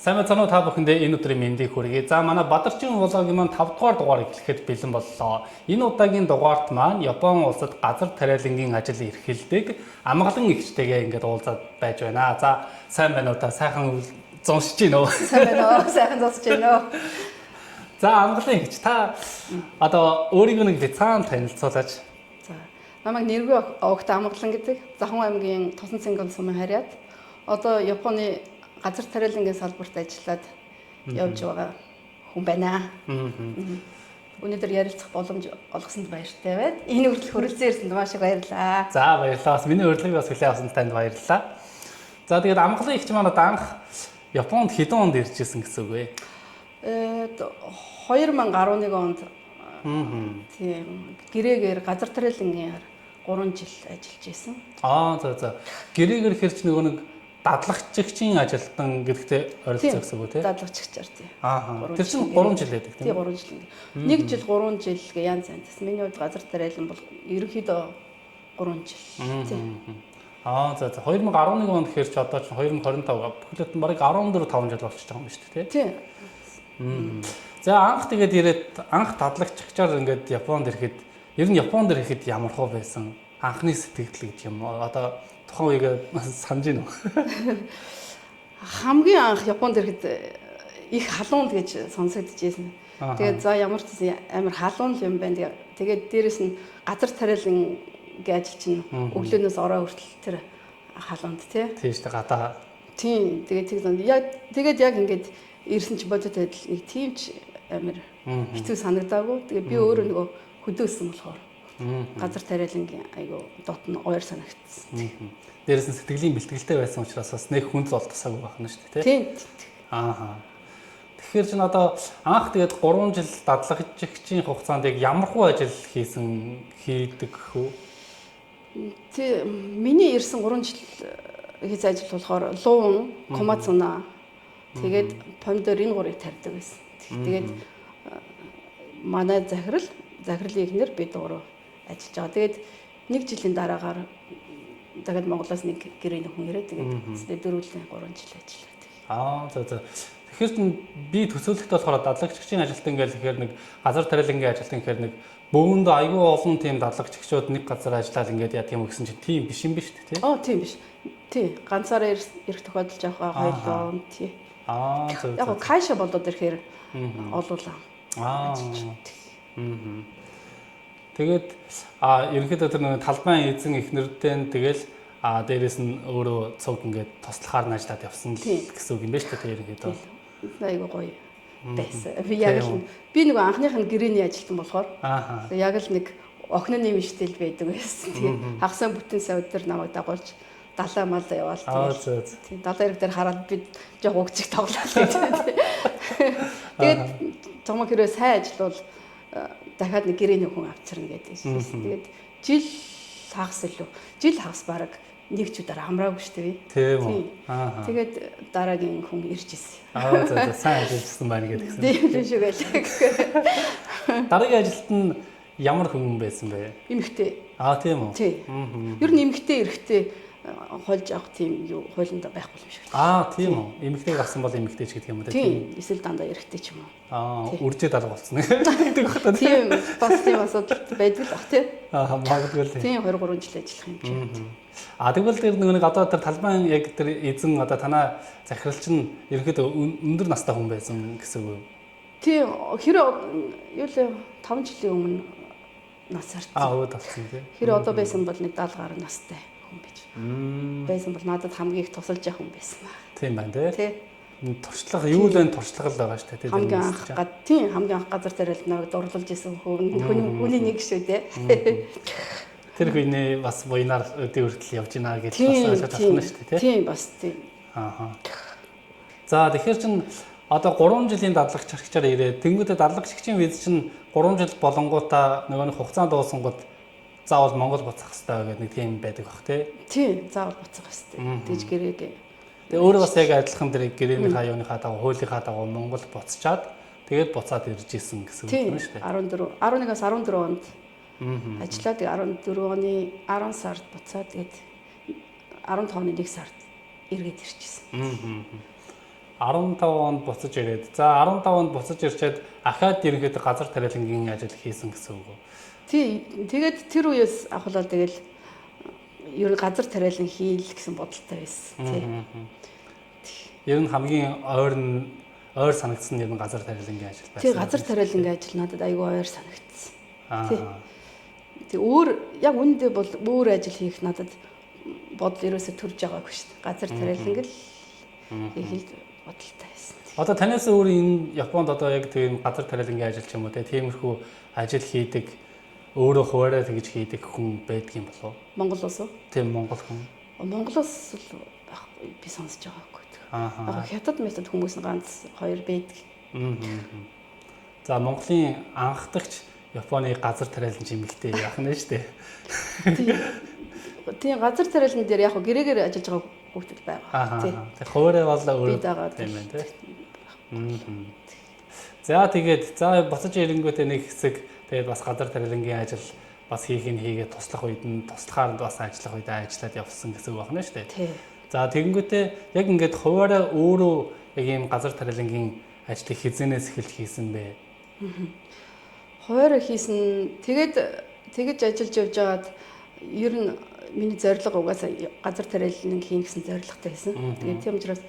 Сайн байна уу та бүхэндээ энэ өдрийн мэндийг хүргэе. За манай Бадарчин влогийн маань 5 дугаар дугаар эхлэхэд бэлэн боллоо. Энэ удаагийн дугаарт маань Япон улсад газар тариалангийн ажил эрхэлдэг амгалан эгчтэйгээ ингээд уулзаад байж байна. За сайн байна уу та? Сайхан зонсож байна уу? Сайн байна уу? Сайхан зонсож байна уу? За амгалан эгч та одоо өөрийгөө нэг цаан танилцуулаач. За намайг нэргүй огт амгалан гэдэг. Захын аймгийн Тусан цэнгэл сумын харьяат. Одоо Японы газар тариалангийн салбарт ажиллаад явж байгаа хүн байна. Өнөөдөр ярилцах боломж олгосонд баяртай байна. Энэ хүртэл хүрэлцэн ирсэнд маш их баярлалаа. За баярлалаа. Бас миний урилгыг бас хүлээн авсанд танд баярлалаа. За тэгээд амгалан эгч маань одоо анх Японд хэдэн онд ирж ирсэн гэсэн үг вэ? 2011 онд тийм гэрээгээр газар тариалангийн 3 жил ажиллаж байсан. За. Гэрээгээр хэрч нөгөө нэг дадлагчигчийн ажилтан гэдэгтэй ойролцоо гэсэн үг тийм. Дадлагчигчаар тийм. Тэр чинь 3 жил байдаг тийм. Тийм 3 жил. 1 жил 3 жил гэ янз янз. Миний хувьд газар тариалан бол ерөнхийдөө 3 жил тийм. За 2011 онд хэрч одоо ч 2025 бүхэлд нь барыг 14-5 жил болчихж байгаа юм шүү дээ тийм. За анх тэгээд ирээд анх дадлагчигчаар ингээд Японд ирэхэд ер нь Японд ирэхэд ямар хөө байсан? Анхны сэтгэл гэж юм уу? Одоо тухайн үеийг санаж байна уу? Хамгийн анх Японд ирэхэд их халуун гэж сонсогдчихсэн. Тэгээд за ямар ч амар халуун юм байна. Тэгээд дээрэс нь газар тариалангийн ажил чинь өглөөнөөс орой хүртэл тэр халуунд тий. Тийм шүү дээ гадаа. Тийм тэгээд яг ингээд ирсэн чи бодит адил нэг тийм ч амар хэцүү санагдаагүй. Тэгээд би өөрөө нөгөө хөдөөсөн болохоор газар тариалангийн айгу дотн ойр санагдсан. Дээрээс нь сэтгэлийн бэлтгэлтэй байсан учраас бас нэг хүнд зол тасаагүй байна шүү дээ тийм. Тэгэхээр чинь одоо анх тэгээд 3 жил дадлагчигчийн хугацаанд яг ямар хуу ажил хийдэг хөө? Тийм миний ирсэн 3 жил хийж ажил болохоор луун, комацуна тэгээд помидор энэ гурыг тарьдаг байсан. Тэгээд манай захирлын ихнэр бид гурав ажиллаж байгаа. Тэгээд 1 жилийн дараагаар дахиад Монголоос нэг гэрээний хүн ирээд тэгээд дөрвөлний 3 жил ажиллаад. За. Тэгэхээр би төсөөлөлт болохоор дадлагчигчийн ажилтан гэж ихээр нэг газар тариалангийн ажилтан гэхээр нэг бөөнд аюу олон тийм дадлагчигчуд нэг газар ажиллаад ингээд яа тийм үү гэсэн чинь тийм биш юм биш үү тий? Тийм биш. Тий, ганцаараа ирэх тохиолдолж байгаа хоёулаа тий. Яг кайша болоод ирэхээр олуулаа. Тэгээд ерөнхийдөө тэр нэг талбайн эзэн ихнэртэй тэгэл дээрэс нь өөрөө цуг ингээд туслахаар нь ажиллаад явсан гэсэн үг юм байна шүү дээ ерөнхийдөө. Айгуу гоё байсан. Би нэг анхных нь гэрээний ажилтан болохоор яг л нэг охины нэмштэл байдаг байсан. Тэгээд хагасаа бүтэн сая өдөр намайг дагуулж далаа мал яваал. Тийм далаа хэрэг дээр хараад би жоо угцыг тоглоод тэгээд цомог хэрэг сайн ажиллавал дахиад нэг гэрээний хүн авчирна гэдэг. Тэгээд жил хагас бараг нэг ч удаа хамраагүй шүү дээ. Тийм. Тэгээд дараагийн хүн ирж ирсэн. За сайн ажиллажсэн байна гэдэг. Тийм шүү гэлээ. Дараагийн ажилт нь ямар хүн байсан бэ? Эмэгтэй. Тийм үү? Тийм. Ер нь эмэгтэй эрэхтэй хольж авах тийм юу хуулинд байхгүй юм шиг. Тийм үү? Эмэгтэй гарсан бол эмэгтэй ч гэдэг юм уу тийм. Эсвэл дандаа эрэхтэй ч юм уу. Үржээ далга болсон гэдэг байна. Тийм. Бас тийм асуудал байдаг л ах тийм. Магадгүй л. Тийм 2-3 жил ажиллах юм чинь. Тэгвэл тэр нэг одоо тэр талбайн яг тэр эзэн одоо танаа захиралч нь ерөөхдөө өндөр настай хүн байсан гэсэн үг. Тийм. Хэрэв юу л 5 жилийн өмнө нас харсан. Өөд болсон тийм. Хэрэв одоо байсан бол нэг 70 гаруй настай хүн байж. Байсан бол надад хамгийн их тусалж явах хүн байсан ба. Тийм байна тий. Туршлага юу л энэ туршлага л байгаа шүү дээ. Хамгийн анх газар тариалт намайг дурлуулж исэн хүний нэг шүү дээ. Тэр хүний бас буйнаар өдөө хүртэл явж гинэ гэж бас ойлгож байна шүү дээ тий. Тийм бас тийм. За тэгэхээр чин одоо 3 жилийн дадлагчигчаар ирээд тэнгуүдэ дадлагчигчийн виз чин 3 жил болонгуудаа нөгөө нэг хугацаа дуусангууд заавал Монгол буцах хэрэгтэй гэдэг нэг тийм байдаг бах тий. Тийм заавал буцах хэрэгтэй. Тэгж гэрээгээ. Тэгээ өөрөө бас яг адилхан тэр гэрээний хаяуныхаа дагуу хуулийнхаа дагуу Монгол буцчаад тэгээд буцаад ирж исэн гэсэн үг юм шүү дээ. 11-аас 14 онд ажиллаад 14 оны 10 сард буцаад тэгээд 15 оны 1 сард эргээд ирчихсэн. 15 онд буцаж ирээд. За 15 онд буцаж ирчээд ахаад ерөнхийдөө газар тариалангийн ажил хийсэн гэсэн үг үү? Тий. Тэгээд тэр үеэс авахлаа тэгэл ер нь газар тариалан хийл гэсэн бодолтой байсан. Тий. Ер нь хамгийн ойр санагдсан нь ер нь газар тариалангийн ажил байсан. Тий, газар тариалангийн ажил надад айгүй ойр санагдсан. Тий. Тэг яг үүндээ бол өөр ажил хийх надад бодол ерөөсө төрж байгаагүй шүү дээ. Газар тариалан л хийх л бодолтой байсан. Одоо танаас өөр энэ Японд одоо яг тийм газар тариалангийн ажил ч юм уу тиймэрхүү ажил хийдэг өөрөө хуваараа тэгж хийдэг хүн байдаг юм болов уу? Монгол улс уу? Тийм Монгол хүн. Монголоос л би сонсож байгаагүй. Хятад метод хүмүүс нь ганц хоёр байдаг. За Монголын анхдагч Японы газар тариалан жимэгтэй яах нь шүү дээ. Тийм газар тариалан дээр яг гэрээгээр ажиллаж байгаа хүүхдүүд байгаа. Тэг хуваараа бол өөрөө тийм байна тийм. За тэгээд буцаж ирэнгүүтээ нэг хэсэг тэгээд бас газар тариалангийн ажил бас хийгээд туслах үед нь туслахаар бас ажиллах үед ажиллаад явсан гэсэн үг байна шүү дээ. За тэгэнгүүтээ яг ингээд хуваараа өөрөө яг ийм газар тариалангийн ажлыг хизэнээс эхэлж хийсэн бэ? Хуваараа хийсэн. Тэгэж ажиллаж явж байгаад ер нь миний зорилго угаасаа газар тариалан хийн гэсэн зорилготой байсан. Тэгээд тийм учраас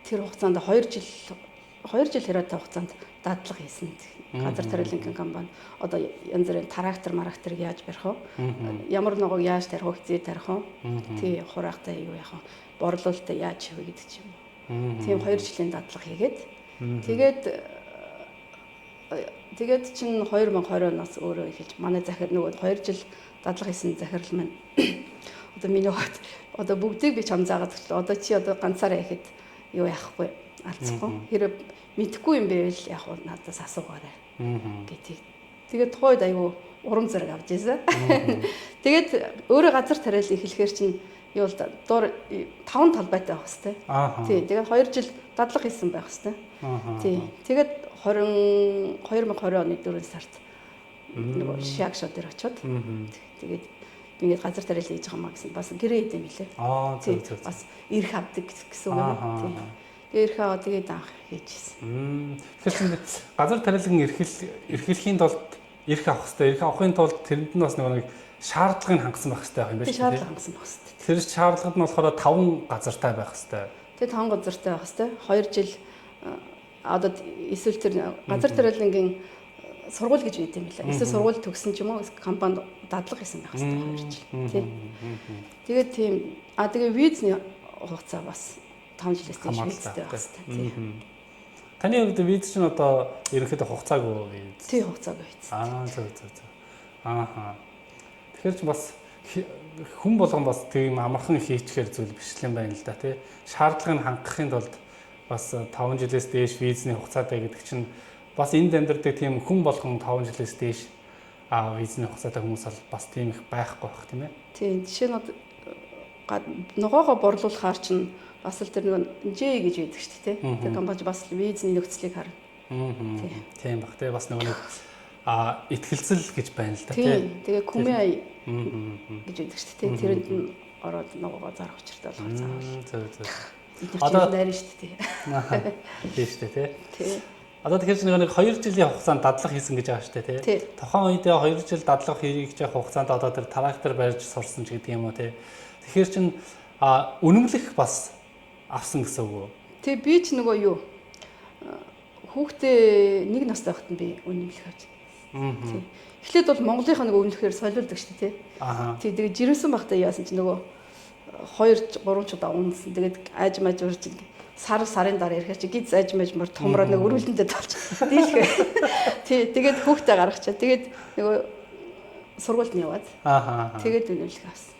тэр хугацаанд 2 жил хэрэг хугацаанд дадлага хийсэн. Газар тариалангийн компани одоо янз бүрийн трактор яаж барих вэ? Ямар нэгог яаж тарих вэ? Зээ тарих вэ? Тий, хураахтай юу яах вэ? Борлуулалтаа яаж хийвэ гэдэг ч юм уу. Тийм 2 жилийн дадлага хийгээд тэгээд чинь 2020 оноос өөрөө эхэлж манай захир нөгөө 2 жил дадлага хийсэн захирал маань одоо миний хот одоо бүгдийг би чам заагаад өчлөө. Одоо чи одоо ганцаараа ихэд юу яахгүй алцахгүй. Хэрэг мэдхгүй юм байвал яг надаас асуугаарай гэдэг. Тэгээд тухайд аюу урам зориг авч ирсэн. Тэгээд өөрөө газар тариал эхлэхээр чинь юу л доор 5 талбайтай байх хэвээр. Тий. Тэгээд 2 жил дадлага хийсэн байх хэвээр. Тий. Тэгээд 2020 оны 4 сард нөгөө шагшоо дээр очиод тэгээд би ингээд газар тариал хийж байгаа маа гэсэн бас гэрээ идэм билээ. Тий. Бас ирэх авдаг гэсэн үг юм. Тий. Ирэх аваа тэгээд анх хийжсэн. Тэгэхээр газар тариалан эрхлэхийн тулд ирэх авах хэрэгтэй. Ирэх авахын тулд тэрэнд нь бас нэг шаардлагыг хангасан байх хэрэгтэй юм байна шүү дээ. Шаардлага хангасан байх хэрэгтэй. Тэр шаардлагад нь болохоор 5 газартай байх хэрэгтэй. Тэгээ 5 газартай байх хэрэгтэй. 2 жил одоо эсвэл тэр газар тариалангийн сургууль гэж үйд юм билээ. Эсвэл сургууль төгсөн ч юм уу компанид дадлага хийсэн байх хэрэгтэй 2 жил. Тий. Тэгээд тийм тэгээ визний хугацаа бас 5 жилээс дээш визтэй байх хэрэгтэй. Тий. Таны хувьд виз чинь одоо ерөнхийдөө хугацаагүй виз. Тий, хугацаагүй виз. Зөв. Тэгэхээр ч бас хүн болгон бас тийм амархан хийчихэр зүйл биш юм байна л да тий. Шаардлагыг хангахын тулд бас 5 жилээс дээш визний хугацаатай гэдэг чинь бас энд амьдардаг тийм хүн болгон 5 жилээс дээш визний хугацаатай хүмүүс бас тийм их байхгүй байх тийм ээ. Тийм. Жишээ нь ногоогоо борлуулахаар чинь бас л тэр нэг J гэж байдаг шүү дээ. Тэр компани бас визний нөхцөлийг харна. Тийм баг. Тэгээ бас нэг итгэлцэл гэж байна л да тийм. Тэгээ Kumei гэж байдаг шүү дээ. Тэрэнд нь ороод ногоогоо зарах учиртай болохоор заавал. Зөв. Одоо дайрна шүү дээ. Тийм шүү дээ тий. Одоо тэгэхээр нэг 2 жилийн хугацаанд дадлага хийсэн гэж байгаа шүү дээ тий. Тухайн үедээ 2 жил дадлага хийж явах хугацаанд одоо тэр трактор барьж сурсан ч гэдэг юм уу тий. Тэгэхээр чин үнэмлэх бас авсан гэсэн үг үү? Тий, би ч нөгөө юу хүүхдээ 1 настай байхад нь би үнэмлэх авч. Тий. Эхлээд бол Монголынхаа нэг үнэмлэхээр солиулдаг шүү дээ тий. Тий, тэгээд жирэмсэн байхдаа яасан чи нөгөө 2 3 ч удаа унсан. Тэгээд аажмаж урж сарын дараа ирэхэд чи гиз аажмаж мөр томроо нэг өрүүлэндээ толч. Дийлхээ. Тий, тэгээд хүүхдээ гаргачаа. Тэгээд нөгөө сургуульд нь яваад. Тэгээд үнэмлэх авсан.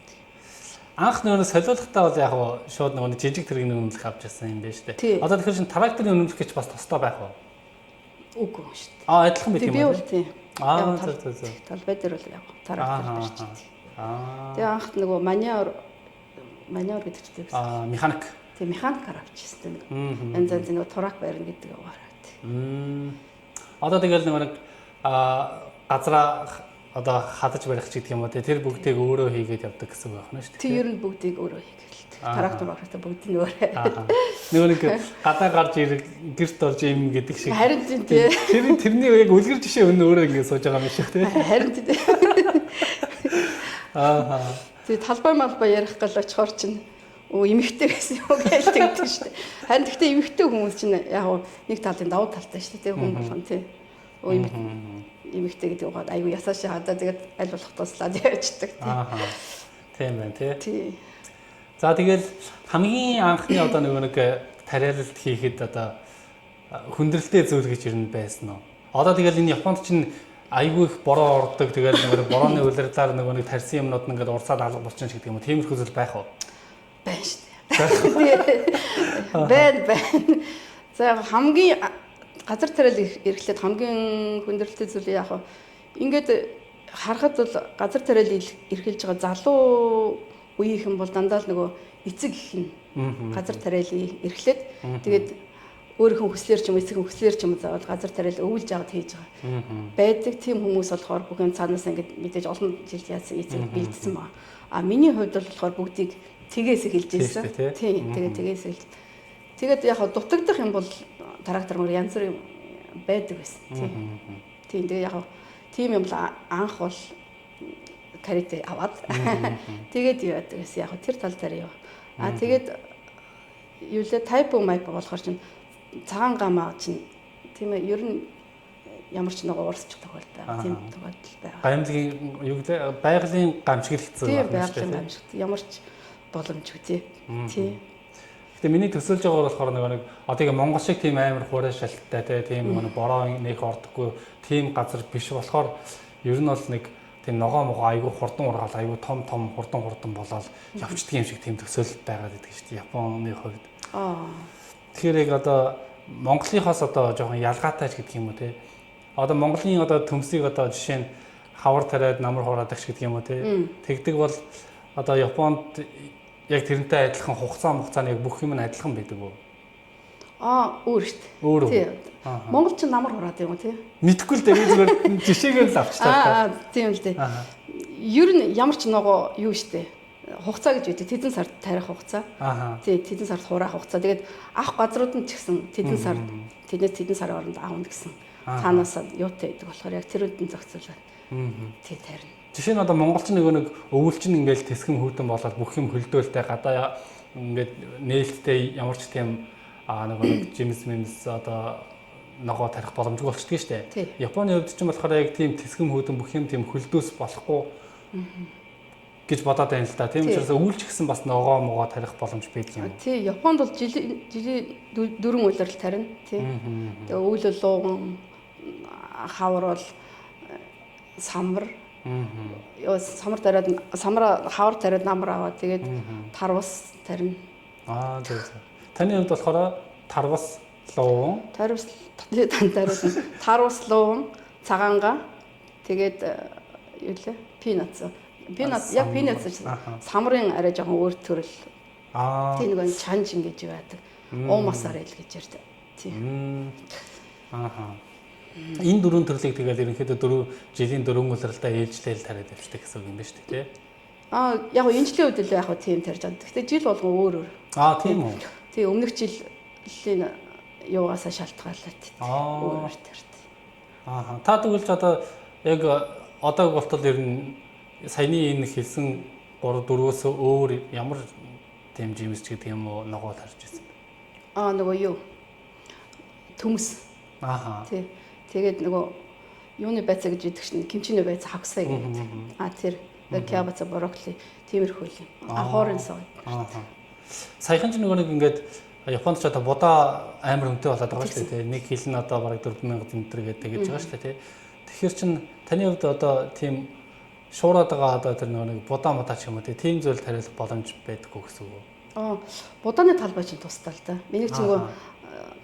Анх нөгөө солиулахтаа бол яг шууд нөгөө жижиг тэргийн үнэмлэх авч ирсэн юм байна шүү дээ. Одоо тэгэхээр чин тракторын үнэмлэх гэж бас тустай байх уу? Үгүй шүү дээ. Адилхан байх юм байна. Би бол тий. Зөв. Талбай дээр бол яг трактор барьж тий. Тэгээ анх нөгөө маниор гэдэг чинь гэсэн. Механик. Тий, механикаар авчихсан нэг. Янз янз нөгөө турак барьна гэдэг угаараа тий. Одоо тэгэл нөгөө газраа одоо хадаж барих ч гэдэг юм уу тэр бүгдийг өөрөө хийгээд явдаг гэсэн үг байна шүү дээ. Тий ер нь бүгдийг өөрөө хийгээл. Трактор багтаа бүгд нь өөрөө. Нэг гадаа гарч ирэх гэрт орж юм гэдэг шиг. Харин тий. Тэрний яг үлгэр жишээ өнөө өөрөө ингэ сууж байгаа юм шиг тий. Харин тий. Тий талбай малбай ярих гал очихоор чинь эмэгтэй гэсэн юм гээл тэгдэг шүү дээ. Харин гэхдээ эмэгтэй хүмүүс чинь яг нэг талын давуу талтай шүү дээ хүн болгон тий. Эмэгтэй гэдэг нь аюу ясаашаа хадаа тэгээд аль болох туслаад явждаг тий. Тийм байна тий. Тий. За тэгэл хамгийн анхны одоо нэг тариалалт хийхэд одоо хүндрэлтэй зүйл гэж ирнэ байсан уу? Одоо тэгэл энэ Японд чинь айгүй их бороо ордог тэгэл нэг борооны улирлаар нэг тарьсан юмнууд ингээд урсаад алга болчихно гэдэг юм уу? Тиймэрхүү зүйл байх уу? Байна шүү дээ. Байна. За хамгийн газар тариал эрхлээд хамгийн хүндрэлтэй зүйл яг ингээд харахад бол газар тариал эрхэлж байгаа залуу үеийнхэн бол дандаа л нөгөө эцэг их нь газар тариалыг эрхлээд тэгээд өөрийнхөө хүслээр ч юм эцэг хүслээр ч юм заавал газар тариал өвлж аваад хийж байгаа байдаг. Тийм хүмүүс болохоор бүх юм цаанаас ингээд мэдээж олон жил яасан эцэг бэлдсэн ба. А миний хувьд бол болохоор бүгдийг тгээс эхэлж ирсэн. Тийм тгээс эхэлж. Тэгээд яг дутагдах юм бол трактор мөр янз бүр байдаг байсан. Тийм тэгээд яг тийм юм л анх бол карите аваад тэгээд юу яадаг гэсэн яг тэр тал дээр юу. А тэгээд юу лээ тайп майп болохоор чинь цагаан гамаа чинь тийм ээ ер нь ямар ч нэг уурсчих тохиолдол байгаа. Тийм тохиолдол байгаа. Гамлын юу гэдэг байгалийн гамшиг хэцүү байна. Тийм байгалийн гамшиг. Ямар ч боломжгүй тий. Тий. Гэтэ миний төсөөлж байгаа болохоор нэг одоо яг Монгол шиг тийм амар хуурай шалттай тийм нэг бороо нэг ордоггүй тийм газар биш болохоор ер нь бол нэг тийм ногоо могоо айгүй хурдан ургаал айгүй том хурдан болоод явцдаг юм шиг тийм төсөөлөлт байгаад байдаг шүү дээ Японы хувьд. Тэгэхээр яг одоо Монголынхоос одоо жоохон ялгаатай ч гэдэг юм уу те. Одоо Монголын одоо төмсийг одоо жишээ нь хавар тариад намар хураадаг ч гэдэг юм уу те. Тэгдэг бол одоо Японд яг тэрнтэй адилхан хугацааны яг бүх юм нь адилхан байдаг уу? Өөр шүү дээ. Монгол ч намар хураад юм уу тий? Мэдхгүй л дээ би зүгээр жишээгээр л авчлаа. Тийм л дээ. Ер нь ямар ч ногоо юу шүү дээ. Хугацаа гэж үүдэг. Тэдэн сард тарих хугацаа. Тий, тэдэн сард хураах хугацаа. Тэгээд авах газрууд нь ч гэсэн тэдэн сарын оронд аавна гэсэн. Цаанаас юутай байдаг болохоор яг тэр үдэн зохицуулаад. Тий тарина. Жишээ нь одоо монголч нэг өвөлчин ингээл тэсгэм хүүдэн болоод бүх юм хөлдөөлтэй гадаа ингээд нээлттэй ямар ч тийм нэг жимс одоо ногоо тарих боломжгүй болчдөг шүү дээ. Японы хувьд ч юм болохоор яг тийм тэсгэм хүүдэн бүх юм тийм хөлдөөс болохгүй гэж бодоод байна л да. Тийм учраас өвөлч гэсэн бас ногоо могоо тарих боломж байдаг юм. Тий, Японд бол жилийн 4 улирал тарина. Тий. Тэгээ өвөл лууган хавар бол самар самар хавар тариад намар аваад тэгээд тарвас тарина. Зөв. Таны хувьд болохоор тарвас луун тарвас луун цагаанга тэгээд юу лээ пинат яг пинат самрын арай жоохон өөр төрөл. Тийм нэг чанж ингэж байдаг. Уумасаар ил гэж ярьдаг. Тийм. Энэ дөрвөн төрлийг тэгэл ерөнхийдөө 4 жилийн 4 улиралдаа ээлжлээл тариад явчихдаг гэсэн үг юм ба шүү дээ, тий? Яг энэчлийн үед л яг тийм тарьж байгаа. Гэхдээ жил болгон өөр. Тийм үү? Тий, өмнөх жилийн юугаасаа шалтгаалаад өөр тарьд. Та тэгвэл ч одоо яг одоо болтол ер нь саяны энэ хэлсэн 3 4-өөс өөр ямар тийм жимс ч гэдэг юм уу ногоо тарьж ирсэн бэ? Нөгөө юу? Төмс. Тий. Тэгээд нөгөө юуны байцаа гэж идэг чинь кимчиний байцаа хагсаа гэдэг. Тэр кябаца брокколи тиймэрхүү юм. Хоорын сог. Саяхан ч нэг ингээд Японд ч одоо будаа амар өнтэй болоод байгаа шүү дээ. Нэг хил нь одоо бараг 4000 зэмтэр гэдэг гэж байгаа шүү дээ. Тэгэхээр чин таны хувьд одоо тийм шуураад байгаа одоо тэр нэг будаа мудаа ч юм уу тийм зүйл тариалах боломж байдаггүй гэсэн үг. Будааны талбай чинь тусдаа л да. Миний ч нөгөө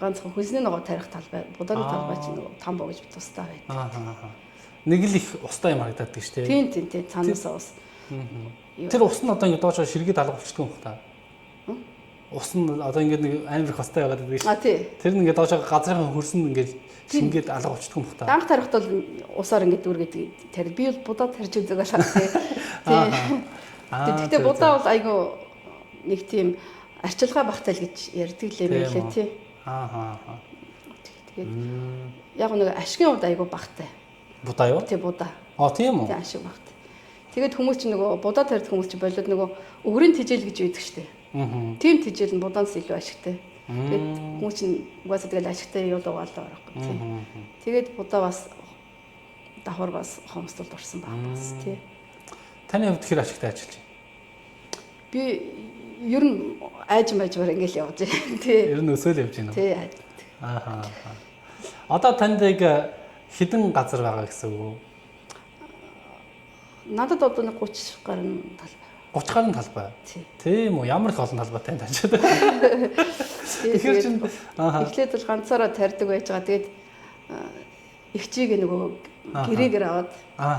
ганцхан хөлсний ногоо тарих талбай, будааны талбай чинь нөгөө там боо гэж тусдаа байдаг. Нэг л их устай юм харагдаад тийм шүү дээ. Тийм цаанаасаа ус. Тэр ус нь одоо ингэ доошоо ширгээд алга болчихдог юм байна. ус нь одоо ингээд нэг амар их хостой байгаад байдаг шүү. тий. Тэр нь ингээд доошоо газрын хөрсөн ингээд шингээд алга болчихдог юм байна. Анх тарихт бол усаар ингээд үргээд тарих. Би бол будаа тарьж үзээгүй шат тий. Гэхдээ будаа бол айгүй нэг тийм арчилгаа багтаал гэж ярьдаг л юм байлээ тий. Тэгээд яг нэг ашигын хувьд айгүй багтай. Будаа юу? Тий будаа. Тийм үү? Тий ашиг багтай. Тэгээд хүмүүс чинь нөгөө будаа тарьдаг хүмүүс чинь болоод нөгөө өгрийн тижэл гэж үйдэг штеп. Тийм тижэл нь будаанаас илүү ашигтай. Тэгээд хүмүүс чинь угаасаа тэгэл ашигтай юу дугаалаа байхгүй тий. Тэгээд будаа бас давхар бас хомсдолд орсон баг бас тий. Таны хувьд хэр ашигтай ажиллаж байна? Би ер нь айжмаар ингээл явж байна тий. Ер нь өсөөл явж байна уу? Тий. Одоо танд яг хэдэн газар байгаа гэсэн үг үү? Надад одоо нэг 30 гаруй талбай. 30 гаруй талбай. Тийм үү? Ямар их олон талбайтай таньчаад. Тэгэхээр чинь эхлээд бол ганцаараа тарьдаг байж байгаа. Тэгээд ихчийг нөгөө гэрээгээр аваад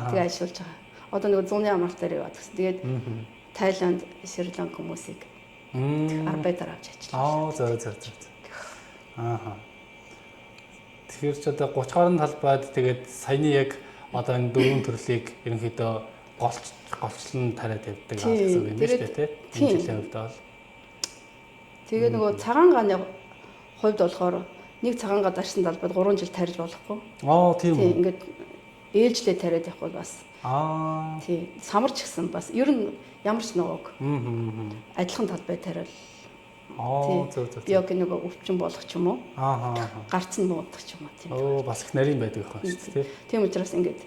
тэгээ ажиллаж байгаа. Одоо нөгөө зуны амралтаар яваад гэсэн. Тэгээд Тайланд, Шри-Ланк хүмүүсийг арбайтаар авч ажиллаж. Тэгэхээр ч одоо 30 гаруй талбайд тэгээд саяны яг одоо энэ дөрвөн төрлийг ерөнхийдөө голчлон тариад явдаг гэсэн үг юм шүү дээ тийм. Энэ жилийн хувьд бол. Тэгээ нөгөө цагаан гааны хувьд болохоор нэг цагаан га дарсан талбайд 3 жил тарьж болохгүй. Тийм үү. Ингээд ээлжлээ тариад явах бол бас. Тийм. Самарч гисэн бас ер нь ямар ч нөгөөг. Адилхан талбай тариал. Зөв. Яг нэг өвчин болох ч юм уу? Гарц нь муудах ч юм уу тийм. Бас их нарийн байдаг байх шүү дээ. Тийм учраас ингээд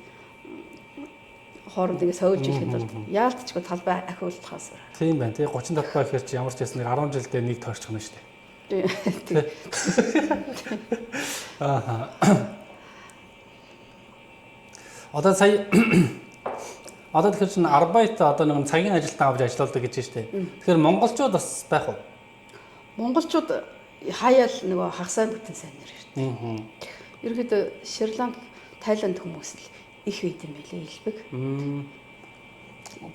хооронд ингээд сойулж ирэхэд бол яалтчгүй талбай ахиулахаас. Тийм байна тий 30 талбай гэхэр чи ямар ч байсан нэг 10 жилдээ нэг тойрчих нь шүү дээ. Тийм. Одоо сая одоо тэгэхээр чинь арбайт одоо нэг цагийн ажилтан авч ажилладаг гэж байна шүү дээ. Тэгэхээр монголчууд бас байх уу? Монголчууд хаяал нөгөө хагасаа бүтэн сайн нэр шүү дээ. Ерөнхийдөө Шри-Ланк, Тайланд хүмүүс л их байд юм байлээ илбэг.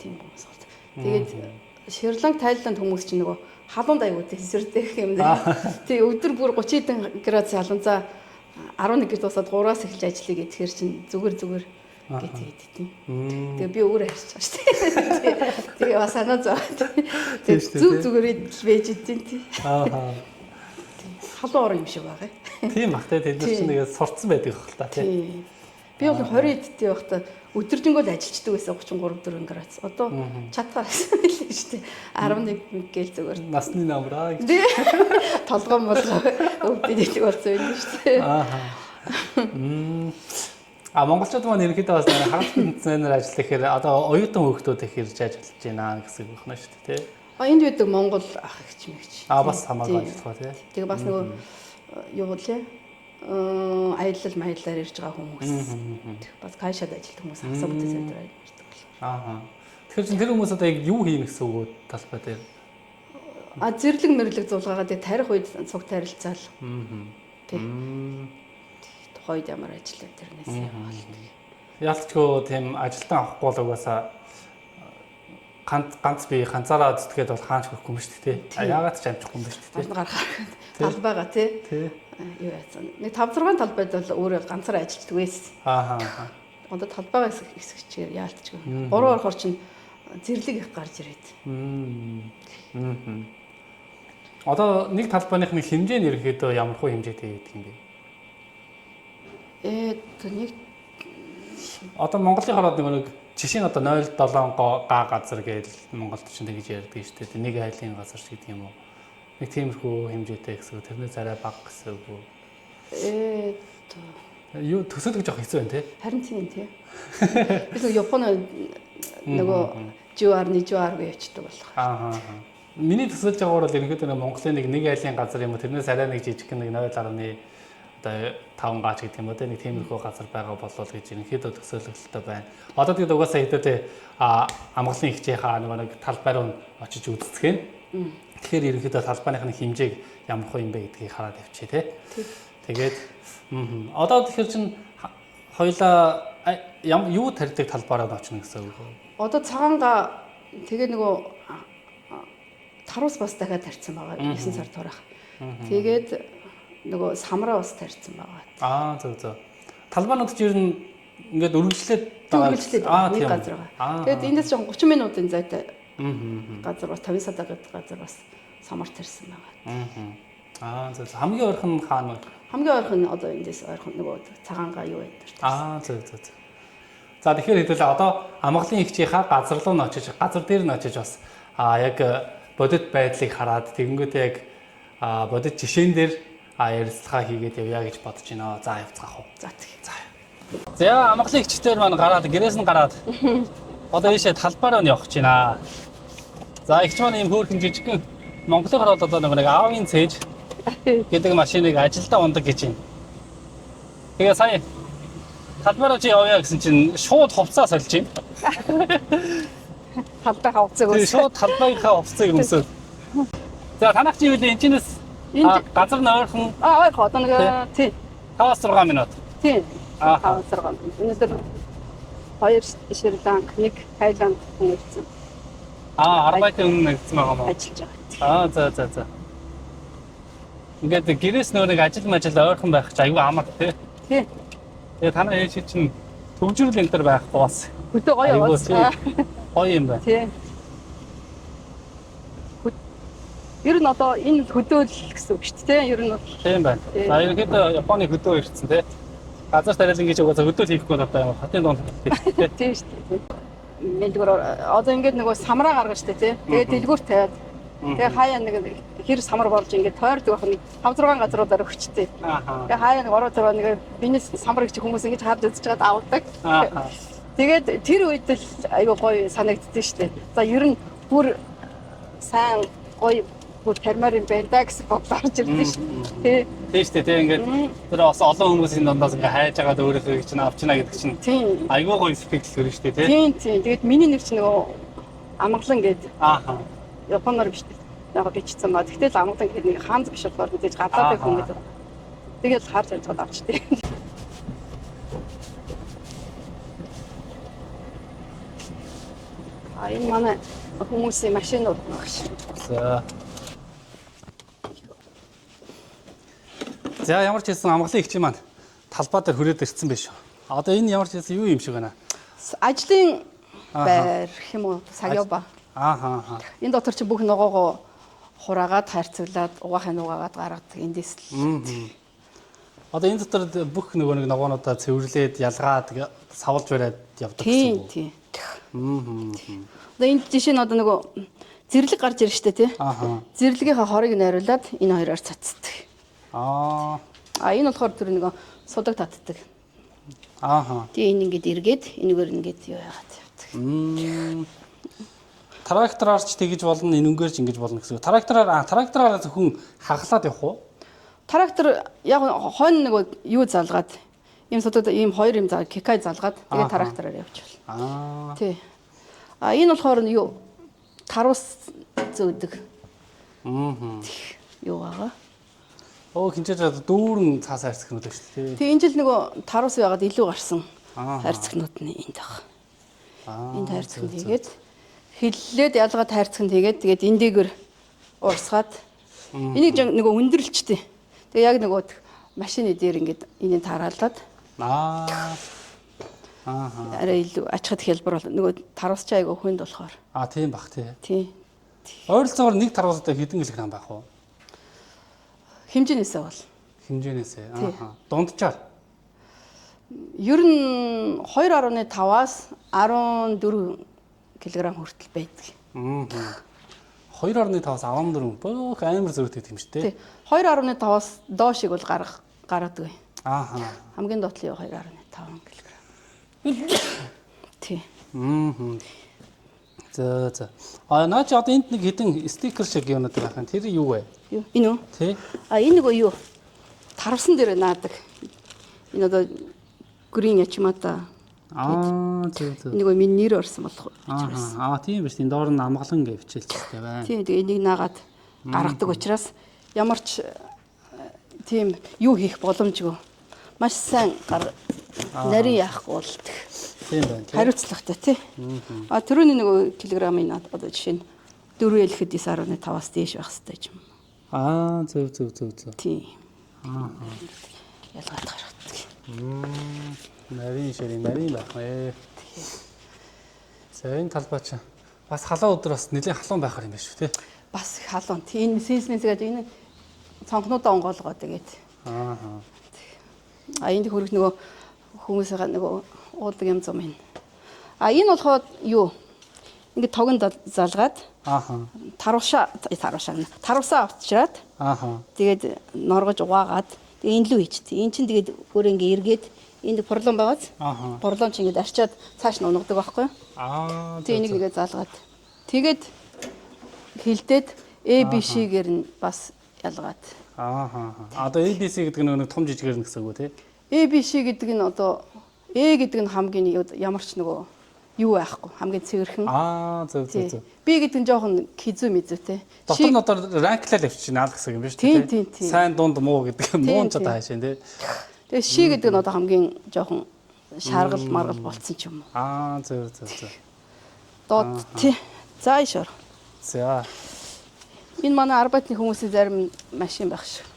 Тийм хүмүүс бол. Тэгээд Шри-Ланк, Тайланд хүмүүс чинь нөгөө халуун аягүй тэнцвэртэй юм даа. Тий өдөр бүр 30 хэдэн градус халуун за 11 гэр дуусаад 3-аас эхэлж ажиллая гэхээр чинь зүгээр гэдэг тийм. Тэгээ би өөрөө харж байгаа шүү дээ. Тэгээ бас санаа зов. Тэгээ зүгээр байж идэв тийм. Халуун ор юм шиг байгаа. Тийм бах те тэд нар чинь нэгээ сурцсан байдаг хэл та тийм. Би бол 20 эдтэй байхдаа өдөржингөө л ажилчдаг байсан 33-4 градус. Одоо чатаас хэлээ шүү дээ. 11 гээл зүгээр. Насны намраа гэж. Толгой молгоо өвдөж болсон юм шүү дээ. Монголчууд маань ерөнхийдөө бас хагалт тэнцэнээр ажиллахаар одоо оюутан хүүхдүүд их ирж ажиллаж байна гэсэн үг байна шүү дээ тий. Энд байдаг Монгол ах эгч мэгч. Бас хамаагүй ажиллах тий. Тэгээ бас нөгөө юу вэ? Аялал маялаар ирж байгаа хүмүүс. Бас кайшад ажилладаг хүмүүс хасаа бүтэн центр ажилладаг. Тэгэхээр чинь тэр хүмүүс одоо яг юу хийх гэсэн үг үү талбай дээр? Зэрлэг мэрлэг зулгаагаад тарих үед цуг тарилцаал. Тий. Тухайд ямар ажиллаа тэрнээс яваал. Ялцгүй тийм ажилтан авахгүй бол угаасаа ганц би ганцаараа зүтгээд бол хаач хөрөхгүй юм шүү дээ. Яагаад ч амжихгүй юм шүү дээ. Гарахаар талбайгаа тий. Юу яасан. Нэг 5-6 талбайд бол өөрөө ганцаараа ажилладаг байсан. Одоо талбайгаа хэсэгчээр яалтчгүй. 3 орохоор чинь зэрлэг их гарч ирээд. Одоо нэг талбайныхны хэмжээ нь ерөөхдөө ямар хөө хэмжээтэй байдаг юм бэ? Нэг одоо Монголын хараад нэг жишээ нь одоо 0.7 га газар гэж Монголд ч тэгж ярьдаг шүү дээ. Нэг айлын газар ч гэдэг юм уу. Нэг тиймэрхүү хэмжээтэй гэсэн үг. Тэрнээс арай бага гэсэн үг үү? Юу төсөөлөх жоох хэцүү байна те. Харин тийм тий. Би нэг Японы нөгөө жуарны жуарг явчихдаг болох. Миний төсөөлж байгаагаар бол ерөнхийдөө Монголын нэг айлын газар юм уу. Тэрнээс арай нэг жижиг нэг 0.5 одоо 5 гаач гэдэг юм уу те. Нэг тиймэрхүү газар байгаа болол гэж ерөнхийдөө төсөөлөлттэй байна. Одоо тэгээд угаасаа хэдүүдээ амгалан ихчийнхаа нэг талбай руу очиж үздэг юм. Тэгэхээр ерөнхийдөө талбайны хэмжээг ямар хөө юм бэ гэдгийг хараад явчих тий. Тэгээд одоо тэгэхээр чин хоёлаа юу тарьдаг талбайраа очно гэсэн үг үү? Одоо цагаанга тэгээ нөгөө тарус бас дахиад тарьсан байгаа 9 сар турах. Тэгээд нөгөө самраа бас тарьсан байгаа. Зөв. Талбайнууд ч ер нь ингээд үргэлжлээд үргэлжлээд нэг газар байгаа. Тэгээд эндээс жоохон 30 минутын зайтай газар бас 50 садаа гэдэг газар бас самар тарьсан байгаа. Зөв. Хамгийн ойрхон хаана? Хамгийн ойрхон одоо эндээс ойрхон нөгөө цагаангаа юу байдаг. Зөв. За тэгэхээр хэдүүлээ одоо амгалан ихчийнхаа газар руу очиж газар дээр нь очиж бас яг бодит байдлыг хараад тэгэнгүүтээ яг бодит жишээн дээр ярилцлага хийгээд явъя гэж бодож байна. За явцгаах уу. За тийм. За амгалан ихчдэр маань гараад гэрээс нь гараад одоо ийшээ талбаараа нь явах гэж байна. За ихч маань ийм хөөрхөн жижигхэн Монголын ороод одоо нэг аавын цээж гэдэг машиныг ажилдаа ундаг гэж байна. Тэгээ сая талбаараа чи явъя гэсэн чинь шууд хувцас сольж байна. Талбайхаа хувцсыг өсөө. Шууд талбайхаа хувцсыг өмсөв. За танах чи юу вэ? Энэчнээс газар нь ойрхон ойрхон одоо нэг тий 5-6 минут. Тий. 5-6 минут. Өнөөдөр 2 Шри-Ланк, 1 Тайланд нэгдсэн. Арбайтын өмнө нэгдсэн байгаа мó. Ажиллаж байгаа. За. Ингээд гэрээс нөө нэг ажил ойрхон байх ч аюу амаг тий. Тий. Тэгээ танаа ээж чинь төвжирэл энэ төр байхгүй бас. Хөдөө гоё яваа. Гоё юм байна. Тий. Ер нь одоо энэ хөдөөл гэсэн үг шүү дээ. Ер нь тийм байна. За ерөнхийдөө Японы хөдөө ирсэн тий. Газар тариалан гэж угаасаа хөдөөл хийхгүй одоо хотын донд тий. Тийм шүү дээ. Мэдгээр одоо ингээд нөгөө самраа гаргаж штэ тий. Тэгээд дэлгүүр тавиад тэгээ хаяа нэг хэр самар болж ингээд тойрдог байх нэг 5-6 газруудаар өгчтэй. Тэгээ хаяа нэг ороо зураа нэг бинес самар гэж хүмүүс ингэж харж үзэж чад авдаг. Тэгээд тэр үед л айгүй гоё санагддээ штэ. За ер нь бүр сайн гоё бүр термаар юм байна да гэсэн бодлоо харж ирдээ шүү. Тий. Тийм шүү дээ. Ингээд тэр бас олон хүмүүсийн дундаас ингээ хайж агаад өөрөөхөө чинь авчна гэдэг чинь айгүй гоё сэтгэл төрөн шүү дээ, тий. Тийм. Тэгээд миний нэр чинь нөгөө амгалан гэдэг. Японоор биш. Яг бичсэн ба. Тэгтэл амгалан гэдэг нэг хаанз биш болохоор мэдээж гадаад хүн гэдэг. Тэгээд харж ажиллаад авчтэй. Энэ манай хүмүүсийн машинууд багш. За ямар ч хэлсэн амгалан ихч маань талбай дээр хүрээд ирсэн биш үү. Одоо энэ ямар ч хэлсэн юу юм шиг байна. Ажлын байр гэх юм уу саяоба. Энэ дотор чи бүх ногоогоо хураагаад хайрцаглаад угаахын угаагаад гаргадаг эндээс л. Одоо энэ дотор бүх нэг ногоонуудаа цэвэрлээд ялгаад савлж бариад явдаг гэсэн үг. Тийм. Одоо энэ жишээ нь одоо нөгөө зэрлэг гарч ирж штэ тий. Зэрлэгийнхаа хорыг найруулад энэ хоёроор цацдаг. Энэ болохоор тэр нэг судаг татдаг. Тэгээ энэ ингээд эргээд энэгээр ингээд юу яагаад явдаг. Трактораар ч тэгж болно, энэнгээр ч ингэж болно гэсэн. Трактораар зөвхөн хаглаад явах уу? Трактор яг хойно нэг юу залгаад ийм судад ийм хоёр юм заа кекай залгаад тэгээ трактораар явж байна. Тий. Энэ болохоор юу тарус зөөдөг. Юу байгаа? Хинчээж дүүрэн цаас хайрцагнууд шүү дээ. Тэгээ энэ жил нөгөө тарус байгаад илүү гарсан хайрцагнууд нь энд байгаа. Энд хайрцагн тэгээд хиллээд ялгаад хайрцагн тэгээд эндээгээр уурсгаад энийг нөгөө өндөрлөлчтэй. Тэгээ яг нөгөө машины дээр ингээд энийг тараалаад арай илүү ачхад хэлбэр бол нөгөө тарус ч айгаа хүнд болохоор. Тийм бах тий. Тий. Ойролцоогоор нэг тарустай хэдэн килограмм байх вэ? Хэмжээнээсээ бол. Хэмжээнээсээ. Дунджаар. Ер нь 2.5-аас 14 кг хүртэл байдаг. 2.5-аас 14 бөөх амар зөрөгтэй юм шүү дээ. Тий. 2.5-аас доошиг бол гаргадаг. Хамгийн доотлын 2.5 кг. Тий. За. Наач одоо энд нэг хідэн стикер шиг юмнууд байх юм. Тэр юу вэ? Юу? Энэ үү? Тий. Энэ нөгөө юу? Тарвсан дээр наадаг. Энэ одоо грин ячмата. Зөв. Нөгөө миний нэр орсон болох. Тийм биш. Энэ доор нь амгалан гэж хичээлчтэй байна. Тийм. Тэгээ энийг наагаад гаргадаг учраас ямар ч тийм юу хийх боломжгүй. Маш сайн нарийн яахгүй болдог. Тийм байна. Хариуцлагатай тий. Тэрүүний нөгөө килограммын одоо жишээ нь 4 хэлэхэд 9.5-аас дээш байх хэрэгтэй юм. Зөв. Тийм. Ялгаад гаргадаг. Нарийн байх ээ. За энэ талбай чинь бас халуун өдөр бас нэлээд халуун байхаар юм байна шүү тий. Бас их халуун. Тийм сисмэс гэдэг энэ цонхнуудаа онгоолгоо тэгээд. Энд хөрөх нөгөө хүмүүсийн нөгөө уудаг юм зам юм. Энэ болохоор юу? Ингээд тогон залгаад тарвсаа авчираад тэгээд норгож угаагаад тэгээд энэ лүү хийчихдээ. Энд чинь тэгээд өөрөө ингээд эргээд энд борлон байгааз. Борлон чинь ингээд арчаад цааш нь унагадаг байхгүй юу? Тэгээд энийг нэгээ залгаад. Тэгээд хилдээд ABC-гээр нь бас ялгаад. Одоо ABC гэдэг нь нэг том жижигээр нь гэсэн үг үү те? ABC гэдэг нь одоо гэдэг нь хамгийн ямар ч нөгөө юу байхгүй хамгийн цэвэрхэн. Зөв. Би гэдэг нь жоохон хизүү мэдүү те. Дотор нь одоо ранклал авчихна наал гэсэн юм байна шүү дээ. Тийм. Сайн дунд муу гэдэг нь муун ч одоо хаашаа те. Тэгээ ши гэдэг нь одоо хамгийн жоохон шаргал маргал болцсон ч юм уу. Зөв. Дод тий. За ишор. За. Энэ манай арбатны хүмүүсийн зарим машин байх шүү.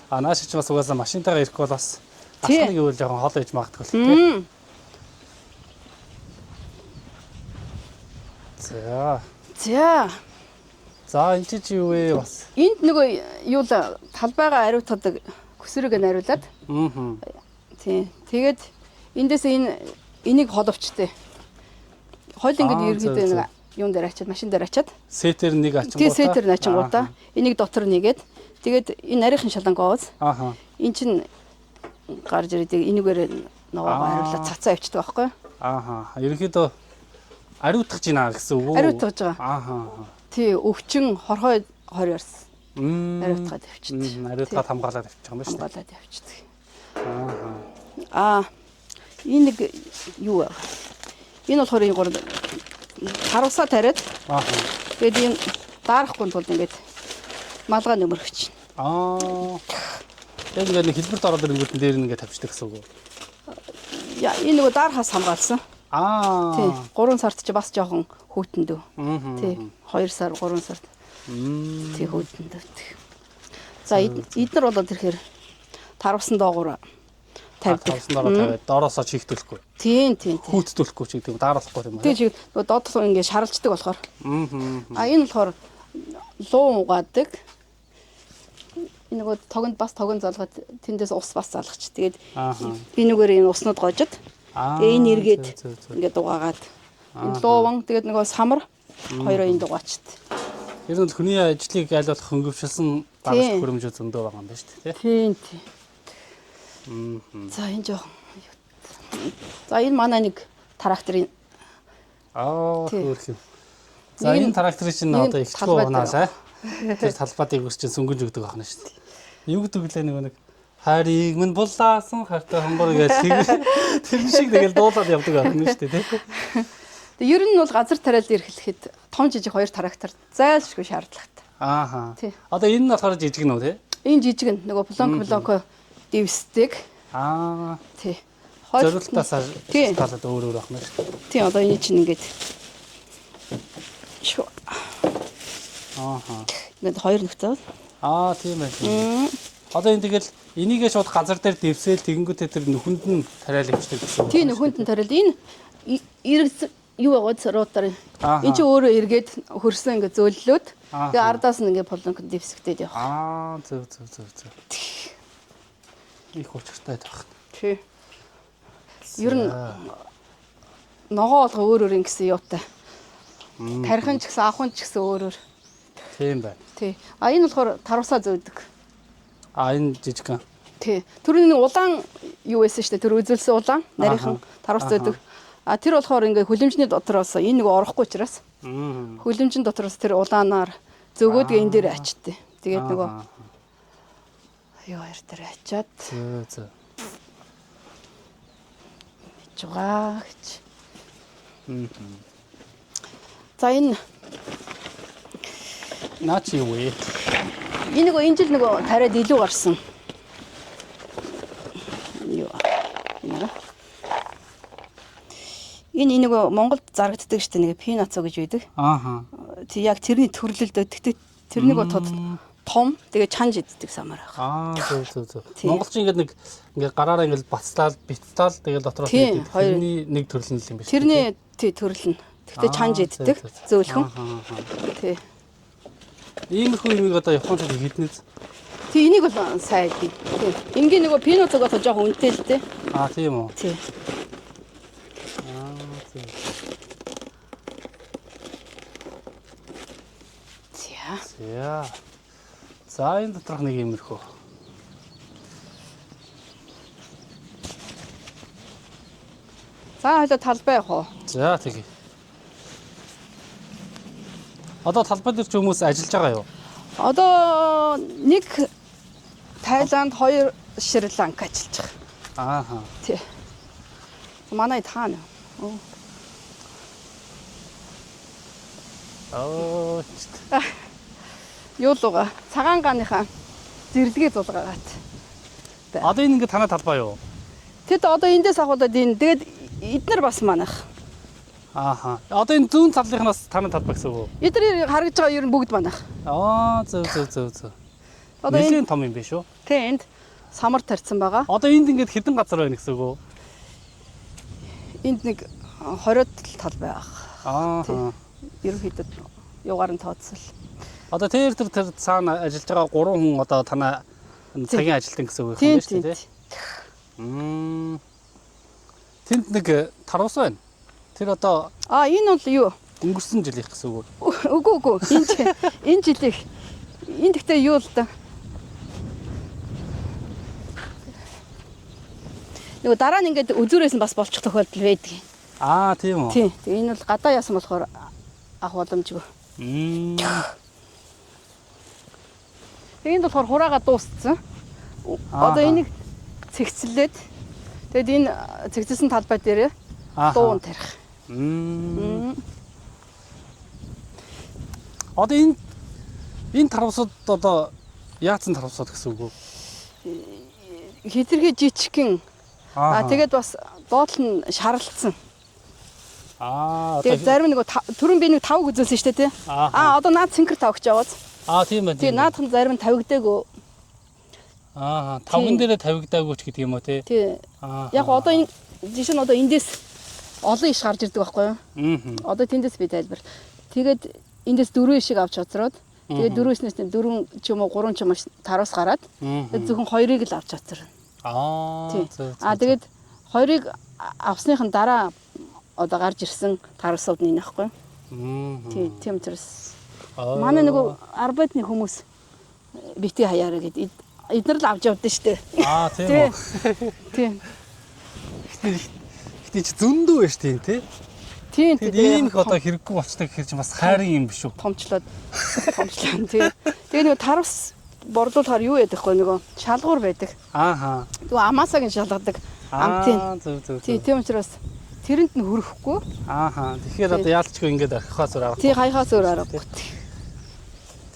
Нааш ч бас угаасаа машинтайгаа ирэх бол бас алхныг ивэл жоохон хол ээж магадгүй л тий. За энэ чи юу вэ бас? Энд нөгөө юу л талбайгаа ариутгадаг көсрөг нариулаад. Тий. Тэгээд эндээс энийг холовчтой. Хойл ингээд ерөөдөө нэг юун дээр ачаад машин дээр ачаад. Сетер нэг ачингуудаа. Тий, сетер ачингуудаа. Энийг дотор нэгээд тэгээд энэ нарийнхан шалангооз. Энд чинь гарч ирээд энийгээр ногоогоо хариулаад цацаа авчдаг байхгүй юу? Ерөнхийдөө ариутгаж байна гэсэн үг үү? Ариутгаж байгаа. Тий, өвчин хорхой хорьорсон. Ариутгаад авчдаг. Ариутгаад хамгаалаад авчих юм байна шүү дээ. Хамгаалаад авчдаг. Энэ нэг юу вэ? Энэ болохоор энэ гурав харуулсаа тариад. Тэгээд энэ даарахгүй тулд ингээд малгай нөмөрч. Яг ингээд нэг хэлбэрт ороод ирэнгүүт дээр нэгээ тавьчихдаг гэсэн үг үү? Яа, энэ нөгөө даархаас хамгаалсан. Тий, 3 сард чи бас жоохон хүүтэндөө. Тий, 2 сар, 3 сард. Тий, хүүтэндөө. За, эдгээр болоод ирэхээр тарвсан доогуур тавьдаг. Тарвсан доогуур тавиад доороосоо чихтүүлэхгүй. Тийм. Хүүтдүүлэхгүй ч гэдэг юм, дааруулахгүй юм байна. Тий, нөгөө доотлоо ингээд шаралждаг болохоор. Энэ болохоор луу угаадаг. Нөгөө тогонд бас тогон залгаад тэндээс ус бас залгач. Тэгээд энэгээр энэ уснууд гоожод энэ эргээд ингээд угаагаад энэ лууван тэгээд нөгөө самар хоёроо энд угаачд. Ер нь хүний ажлыг аль болох хөнгөвшилсэн багш хөрөмжөө зөндөө байгаа юм байна шүү дээ. Тийм. За энэ жоо. За энэ манай нэг тракторын хөөх юм. За энэ тракторын чинь одоо их төлөв унаалаа. Тэр талбайд ус чинь сүнгэнж өгдөг байна шүү дээ. Юу гэдэг лээ нэг харийг минь булаасан хартай хонгор гэж тэр шиг тэгэл дуулаад явдаг байна шүү дээ тий. Тэгээ ер нь бол газар тариал эрхлэхэд том жижиг 2 трактор зайлшгүй шаардлагатай. Одоо энэ нь болохоор жижиг нөө тий. Энэ жижиг нь нөгөө блок дэвсдэг. Тий. Зорилтоос талаад өөр байна шүү дээ. Тий, одоо энэ чинь ингээд Ингээд 2 нөхцөл. Тийм байна. Одоо энэ тэгэл энийгээ шууд газар дээр дэвсээл тэгэнгүүтээ тэр нөхөнд нь тариал өвчтэй гэсэн. Тийм, нөхөнд нь тариал. Энэ юу байгаа цоротор. Энд чи өөрөө эргээд хөрсөн ингээд зөөллөөд тэгээ ардаас нь ингээд полонк дэвсгдээд явах. Зөв. Их учиртай байх. Тий. Ер нь ногоо олго өөр ингэсэн юутай. Тархин ч гэсэн авахын ч гэсэн өөр. Тийм байна. Тий. Энэ болохоор тарвсаа зөөдөг. Энэ жижигхан. Тий. Түрүүний улаан юу байсан шүү дээ. Тэр үзүүлсэн улаан нарийнхан тарвс зөөдөг. Тэр болохоор ингээ хүлэмжний дотроос энэ нэг орохгүй учраас. Хүлэмжийн дотроос тэр улаанаар зөгөөд энэ дээр ачтээ. Тэгээд нөгөө юу хоёр дээр ачаад. Зөө. Жугаач. За энэ наач юу вэ? Энэ нөгөө энэ жил нөгөө тариад илүү гарсан. Юу. Энэ нэг Монголд зарагддаг шүү дээ, нэг пинацо гэж байдаг. Ааха. Тэг яг тэрний төрлөлд тэгтээ тэрнийг бодоход том тэгээ чанж иддэг самар Аа байгаа. зөв. Монголч ингээд гараараа ингээд бацлаад бицлаад тэгээд дотроос тэрний нэг төрөл нь л юм байна шүү. Тэрний төрөл нь. Тэгтээ чанж иддэг зөөлхөн. Тий. Иймэрхүү юмыг одоо Японд хийднэс. Тэг энийг бол сайн идэв. Тий. Ингийн нөгөө пинацог одоо жоохон үнэтэй л дээ. Аа тийм үү. Тий. Тийм. За. За энэ доторх нэг иймэрхүү. За хоёлоо талбай явах уу? За тэгье. Одоо талбай дээр ч хүмүүс ажиллаж байгаа юу? Одоо нэг Тайланд, 2 Шри-Ланка ажиллаж байгаа. Ааха. Тий. Манай таана. Юу луга цагаан ганыхаа зэрлэгээ зулгаагаад. Одоо энэ ингээ танай талбай юу? Тэд одоо эндээс агуулад энэ тэгээд эднэр бас манайх. Ааха. Одоо энэ зүүн талынхнаас танай талбай гэсэн үг үү? Эдгээр харагдж байгаа ер нь бүгд манайх. Аа зөв. Одоо энэ том юм биш үү? Тэ энд самар тарьсан байгаа. Одоо энд ингээд хэдэн газар байна гэсэн үг үү? Энд нэг 20 талбай байгаа. Ааха. Ерөнхийдөө югаар нь тооцвол. Одоо тэр цаана ажиллаж байгаа 3 хүн одоо танай цагийн ажилтан гэсэн үг юм байна шүү дээ. Тэнд нэг тарвас байна. Тэр одоо энэ бол юу? өнгөрсөн жилийнх гэсэн үг үү? Үгүй. Энэ жилийнх. Энд гэхдээ юу л да. Нөгөө дараа нь ингээд үзүүрээс нь бас болчих тохиолдол байдаг. Аа тийм үү. Тийм. Энэ бол гадаа яасан болохоор авах боломжгүй. Энд болохоор хураага дууссан. Одоо энийг цэгцлээд тэгээд энэ цэгцэлсэн талбай дээр дуун тарих. Одоо энэ тарвсууд одоо яатсан тарвсууд гэсэн үг үү? Хэтэрхий жижигхэн. Тэгээд бас доод нь шаралцсан. Тэгээд зарим нэг түрүүн би нэг 5 үзүүлсэн шүү дээ тий. Одоо наад цэнхэр тавгч яваад. Тийм байна. Тийм наадхан зарим нь тавигдаагүй. Тавган дээрээ тавигдаагүй ч гэдэг юм уу тий. Тий. Яг одоо энэ жишээ нь одоо эндээс олон иш гарч ирдэг байхгүй юу? Одоо тэндээс би тайлбар. Тэгээд эндээс 4 ишиг авч хоцроод тэгээд 4-өөснээс 4 ч юм уу 3 ч юм уу тараас гараад тэгээд зөвхөн 2-ыг л авч хоцорно. Тэгээд 2-ыг авсныхын дараа одоо гарч ирсэн тараасууд нь байхгүй юу? Тийм учраас манай нөгөө арбайтны хүмүүс бити хаяараа гэдэг эднэр л авч явдсан шүү дээ. Тийм үү. Тийм. Гэтэ чи зөндөө байж тийм тий. Тийм. Тэгээд ийм их одоо хэрэггүй болчтой гэхэр чи бас хайрын юм биш үү? Томчлоод тий. Тэгээ нөгөө таравс борлуулахаар юу яддаг вэ нөгөө шалгуур байдаг. Нөгөө амаасаг нь шалгадаг амтын. Зөв. Тийм учраас тэрэнд нь хүрэхгүй. Тэгэхээр одоо яалчгүй ингээд архихаа зур авах. Тий хаяхаа зур аргагүй.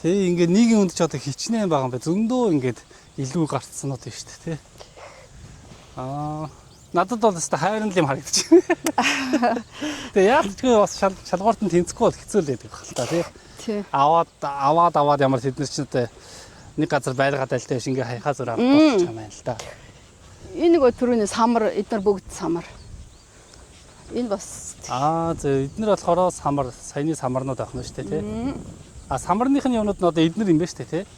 Тий ингээд нийгмийн үнд ч одоо хичнээн байгаа юм байна. Зөндөө ингээд илүү гарцсан уу тийм шүү дээ тий. Надад бол өстой хайрын юм харагдчих. Тэгээ яалчгүй бас шалгуурт нь тэнцэхгүй бол хэцүү л байдаг хэл та тий. Аваад ямар тэднэр ч нэг газар байлгаад альтай биш ингээ хаяхаа зур авах болж байгаа юм байна л да. Энэ нөгөө түрүүний самар эдгээр бүгд самар. Энэ бас эдгээр болохоор саяны самарнууд авах нь шүү дээ тий. Самарных нь юмнууд нь одоо эдгээр юм байна шүү дээ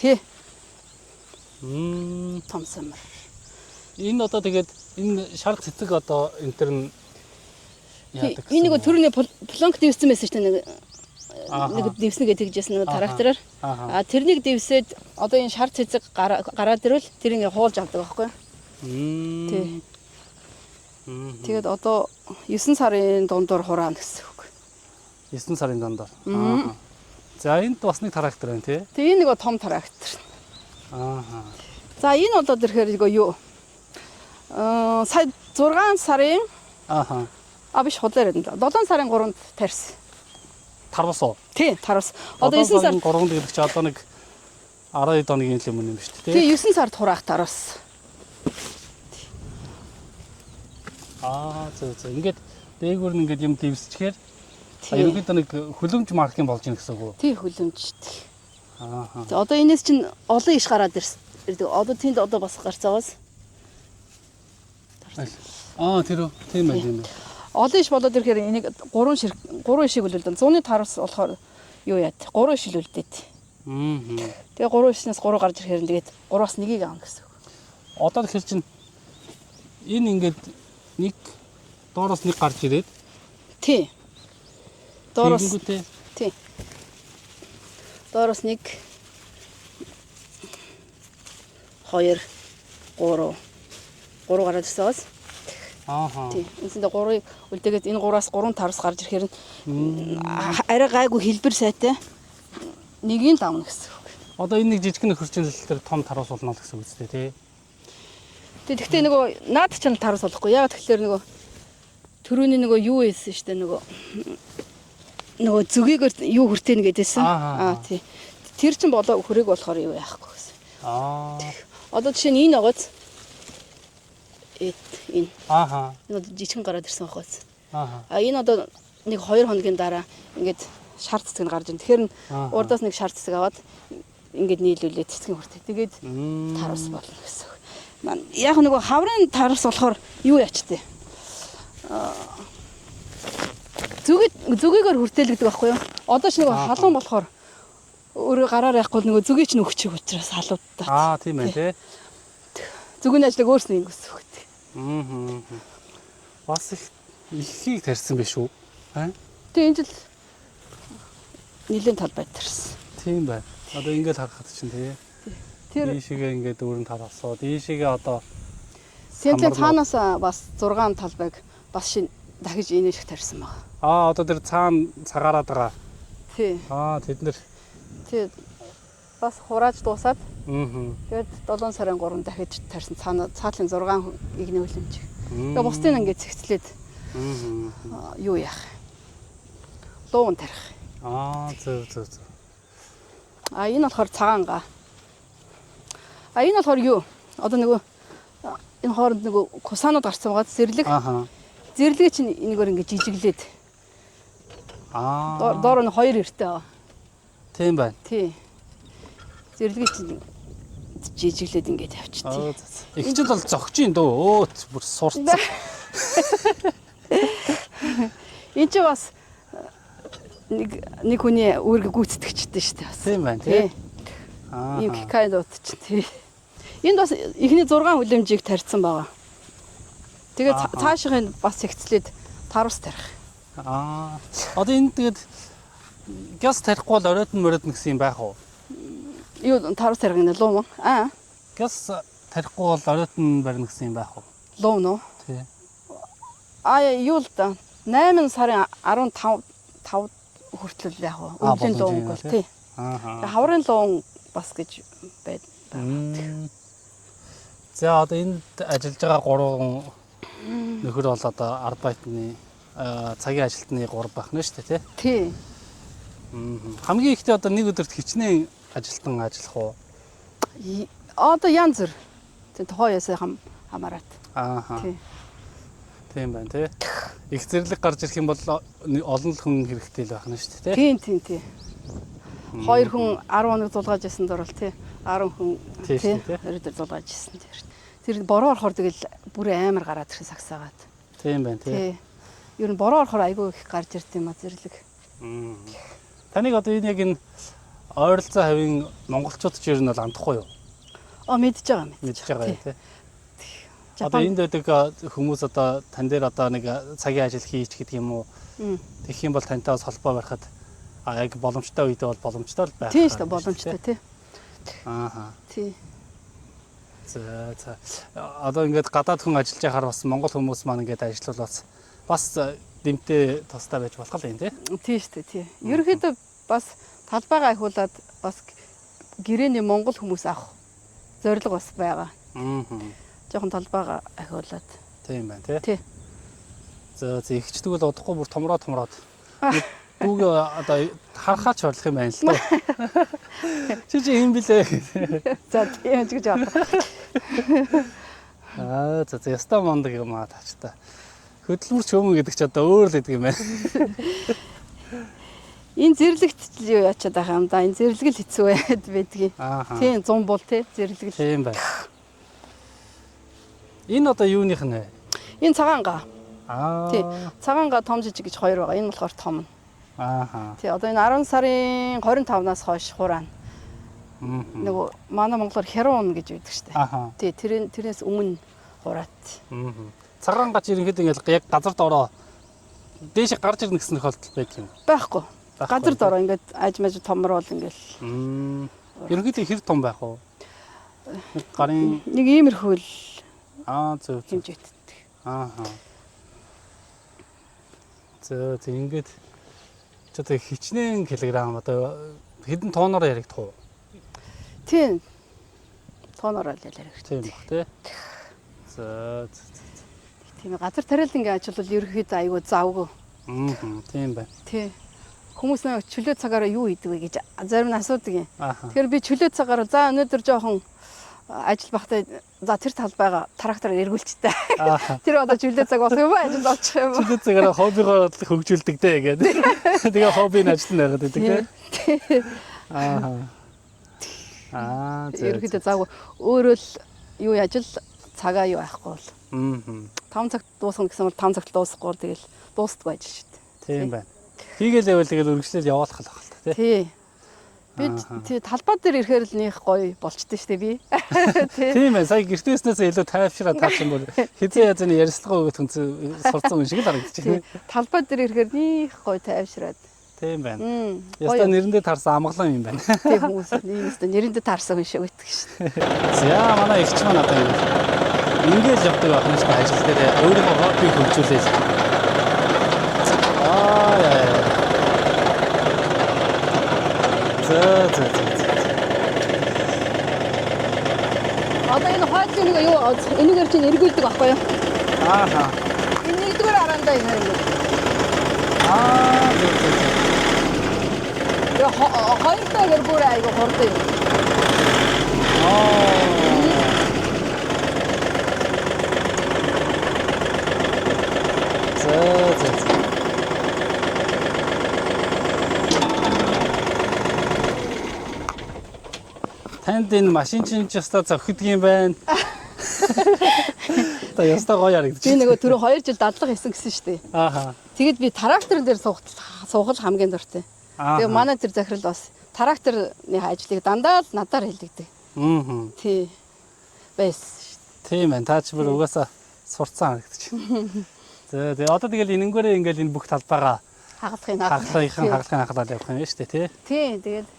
тий. Том самар. Энэ одоо тэгээд энэ шарх цэцэг одоо энэ төр нь яадаг. Энэ нөгөө түрүүний планк дэвсэн байсан шүү дээ нэг дэвснэ гэж хэлжсэн нэг трактороор. Тэрнийг дэвсээд одоо энэ шар цэцэг гараад ирвэл тэр ингээ хуулж авдаг байхгүй юу? Тий. Тэгээд одоо 9 сарын дундуур хураана гэсэн үг. 9 сарын дундуур. За энд бас нэг трактор байна тий. Тэгээ энэ нэг том трактор. За энэ болоод ирэхээр юу? Сая 6 сарын биш худлаар байна. 7 сарын 3-нд тарьсан. Тарвас уу? Тий, тарвас. Одоо 9 сар 3-нд гэдэг чи одоо нэг 12 хоногийн юм шүү дээ тий. Тий, 9 сард хураах тарвас. зөв. Ингээд дээгүүр нь ингээд юм дэвсчихээр ерөнхийдөө нэг хөлөмж марк юм болж ийн гэсэн үг үү? Тий хөлөмжтэй. За одоо энэс чинь олон иш гараад ирдэг. Одоо тэнд одоо бас гарцаагаас. Тэр тийм байх. Олон иш болоод ирэхээр энийг 3 ишийг үлдэн. 100-ны тараас болохоор юу яад? 3 иш үлдээд. Тэгээ 3 ишнээс 3 гарч ирэхээр тэгээд 3-аас 1-ийг аавна гэсэн үг. Одоо тэгэхээр чинь энэ ингээд нэг доороос нэг гарч ирээд тий. Доороос тий. Доороос 1 2 3 гараад ирсээс. Тий. Эндээ 3-ыг үлдээгээд энэ 3-аас 3 тараас гарч ирэхээр арай гайгүй хэлбэр сайтай 1-ийг давна гэсэн үг. Одоо энэ нэг жижиг нөхөрчин төр том тараас болно гэсэн үг үстэй тий. Тэгэхдээ нөгөө наад чанал тараас болохгүй. Яг тэгэхээр нөгөө төрөний нөгөө юу ийсэн штэ нөгөө зүгийгээр юу хүртэнэ гэдээсэн. Тий. Тэр чин болоо хүрээг болохоор юу яахгүй гэсэн. Одоо жишээ нь энэ байгааз энэ. Энэ жижигэн гараад ирсэн байгааз. Энэ одоо нэг 2 хоногийн дараа ингээд шар цэцэг нь гарч ийн. Тэгэхээр урдаас нэг шар цэцэг аваад ингээд нийлүүлээд цэцгийн хүртээ. Тэгээд тараас болно гэсэн. Яг нөгөө хаврын тараас болохоор юу ячтэй. Зүгийгээр хүртээлэгдэг байхгүй юу? Одоо ч нөгөө халуун болохоор өөрөө гараар яахгүй нөгөө зүгийг ч нөхчих учраас халуудтаа. Тийм байх тий. Зүгийн ажлыг өөрснөө ингэ гэсэн үг тий. Бас ихийг тарьсан биш үү? Тэгээ энэ жил нилийн талбай тарьсан. Тийм бай. Одоо ингээд харахад чинь тий. Тэр ийшээгээ ингээд дөрөв тараасууд ийшээгээ одоо Сэнтэн цаанаас бас 6 талбайг бас шинэ дахиж энэ шиг тарьсан байгаа. Одоо тэр цаана цагаараад байгаа. Тий. Тэд нэр тий бас хурааж дуусаад. Тэгээд 7 сарын 3 дахиж тарьсан цаатлын 6 игний хөлөмж. Тэгээд бусдын ингээд цэгцлээд юу яах. Луун тарих. Зөв. Энэ болохоор цагаангаа. Энэ болохоор юу? Одоо нөгөө энэ хооронд нөгөө кусаанууд гарсан байгаа зэрлэг. Зэрлэг чинь энэгээр ингээд жижиглээд. Доор нь 2 эрттэй байгаа. Тийм байна. Тий. Зэрлэг чинь жижиглээд ингээд явчихтий. Их ч бол зогчийн дөө. Бүр сурцсан. Энэ ч бас нэг хүний үүрэг гүйцэтгэжтэй шүү дээ бас. Тийм байна тий. Ийм хикайдууд ч тий. Энд бас ихний 6 хөлөмжийг тарьсан байгаа. Тэгээд цаашийн бас цэгцлээд таруус тарих. Одоо энэ тэгээд газ тарихгүй бол оройтон гэсэн юм байх уу? Юу таруус тарих нэ луу мó? Газ тарихгүй бол оройтон барина гэсэн юм байх уу? Луу нөө? Тий. Юу л да 8 сарын 15 хүртэл яг өвлийн луун бол тий. Хаврын луун бас гэж байд. За одоо энд ажиллаж байгаа 3 нөхөр бол одоо ард байтны цагийн ажилтны 3 байх нь шүү дээ тий. Хамгийн ихдээ одоо нэг өдөрт хичнээн ажилтан ажиллах уу? Одоо янз бүр. Тэг тухайн ясаа хамаарат. Тий. Тийм байна тий. Их зэрлэг гарч ирэх юм бол олон хүн хэрэгтэй л байх нь шүү дээ тий. Тий. 2 хүн 10 хоног зулгааж ясанд орвол тий 10 хүн тий өрөөдөр зулгааж ясан тий. Тэр бороо орохоор тэгэл бүр амар гараад ирэх сагсаагаад. Тийм байна тий. Ер нь бороо орохоор айгүй их гарч ирд юм а зэрлэг. Таныг одоо энэ яг энэ ойролцоо хавийн монголчууд ч ер нь бол андахгүй юу? Мэдж байгаа тий. Одоо энд байдаг хүмүүс одоо тань дээр одоо нэг цагийн ажил хийж гэдэг юм уу? Тэгэх юм бол тантай бас холбоо барихад яг боломжтой үедээ бол боломжтой л байх. Тийм шүү дээ боломжтой тий. Тий. За. Одоо ингээд гадаад хүн ажиллаж байхаар бас монгол хүмүүс маань ингээд ажиллавал бас дэмтэй тустай байж болох л юм тий. Тий шүү дээ тий. Ерөнхийдөө бас талбайгаа ахиулаад бас гэрээний монгол хүмүүс авах зорилго бас байгаа. Жохон талбайгаа ахиулаад. Тийм байна тий. Тий. За ихчдэг бол удахгүй бүр томроод. Бүгд одоо харахаач орлох юм байна л да. Чи юм билээ. За тийм ч гэж бодлоо. За ястаа мондаг юм аа тач та. Хөдөлмөрч хүмүүс гэдэг ч одоо өөр л гэдэг юм байна. Энэ зэрлэгт л юу ячаад байгаа юм да. Энэ зэрлэг л хэцүү байдгийг. Тийм 100 бол тий зэрлэг л. Тийм байна. Энэ одоо юуных нь вэ? Энэ цагаангаа. Аа. Тий. Цагаангаа том жижиг гэж хоёр байгаа. Энэ болохоор том нь. Ааха. Тий. Одоо энэ 10 сарын 25-наас хойш хураана. Нөгөө манай монголоор херон гэж байдаг штэ. Тий. Тэрнээс өмнө хураад. Цагаан гач ерөнхийдөө ингээл яг газар доороо дээш гарч ирнэ гэсэн тохиолдол байдаг юм. Байхгүй. Газар доороо ингээд ажмаж томрол ингээл. Ерөнхийдөө хэр том байх вэ? Гарын нэг иймэрхүү л зөв хэмжээтэй. За ингээд ч одоо хичнээн килограмм одоо хэдэн тонноор яригдах уу? Тийм. Тонноор л яригдах. Тийм баг тий. За. Тийм газар тариалангийн ажил бол ерөнхийдөө айгүй завгүй. Тийм байна. Тий. Хүмүүс нэг чөлөө цагаараа юу хийдэг вэ гэж зарим нь асуудаг юм. Тэгэхээр би чөлөө цагаараа за өнөөдөр жоохон ажил багтаа за тэр талбайгаа трактороор эргүүлчтэй. Тэр одоо чөлөө цаг болох юм ба ажил очих юм. Чөлөө цагаараа хоббигоо хөгжүүлдэг дээ гэдэг. Тэгээ хоббийн ажил нь байгаад байдаг тий. Ерөнхийдөө завгүй. Өөрөө л юу ажил цагаа юу байхгүй бол. 5 цагт дуусгах гэсэн бол 5 цагт дуусахгүй бол тэгэл дуустдаггүй ажил шүү дээ. Тийм байна. Хийгээл байвал тэгэл үргэлжлэл явуулах л байна л тий. Би тий талбай дээр ирэхээр л нөх гоё болчтой шүү дээ би. Тийм ээ. Сая гэртээснээс илүү тайвшраад таасан бол хизээ язны ярилцлага өгөх хүн сурцсан хүн шиг л харагдчих. Талбай дээр ирэхээр нөх гоё тайвшраад. Тийм байна. Яста нэрэндээ таарсан амгалан юм байна. Тийм хүмүүс нэрэндээ нэрэндээ таарсан хүн шиг байдаг шүү дээ. За манай ихч маань одоо ингээл явдаг байх юм шиг ажил дээр өөрийнхөө хоббиг хөгжүүлээл. За. Одоо энэ хойдлын нэг юу энэгээр чинь эргүүлдэг байхгүй юу? Энэ нэгдүгээр араандаа энэ юм. Хоёртойгоор бүр айгүй хурдан юм. За. Танд энэ машин чинь ч ястаа зохидог юм байна. Та ястаа гоё харагдчих. Би нөгөө түрүү 2 жил дадлага хийсэн гэсэн шүү дээ. Тэгэд би тракторын дээр суугал хамгийн дуртай. Тэгээ манай тэр захирал бас тракторны ажлыг дандаа л надаар хэлдэг. Тий. Байсан шүү дээ. Тийм байна. Та ч бүр угаасаа сурцсан харагдчих. За тэгээ одоо тэгэл энэнгээрээ ингээл энэ бүх талбайгаа хагалахын хахалаад явах юм шүү дээ тий. Тий. Тэгээд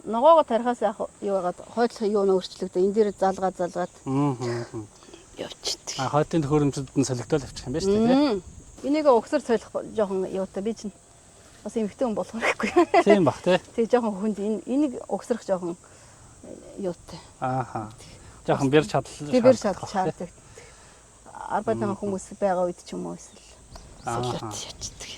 ногоогоо тарихаас юу байгаад хойдлох юу өөрчлөгдөө энэ дээр залгаад явчихдаг. Хойдын төхөөрөмжөд нь солигдол авчих юм байна шүү дээ. Энийг өгсөр солих жоохон юутай би чинь бас эмхтэй хүн болох хэрэггүй. Тийм бах тий. Тэгээ жоохон хүнд энийг өгсрөх жоохон юутай. Жоохон бэр чадал. Тийм бэр чаддаг. Арбадны хүмүүс байгаа үед ч юм уу эсвэл солиот ячдаг.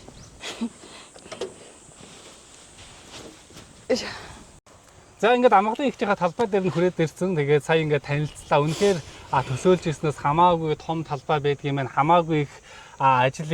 За ингээд амгалан ихчийнхаа талбай дээр нь хүрээд ирсэн. Тэгээд сая ингээд танилцлаа. Үнэхээр төсөөлж ирснээс хамаагүй том талбай байдгийм маань хамаагүй их ажил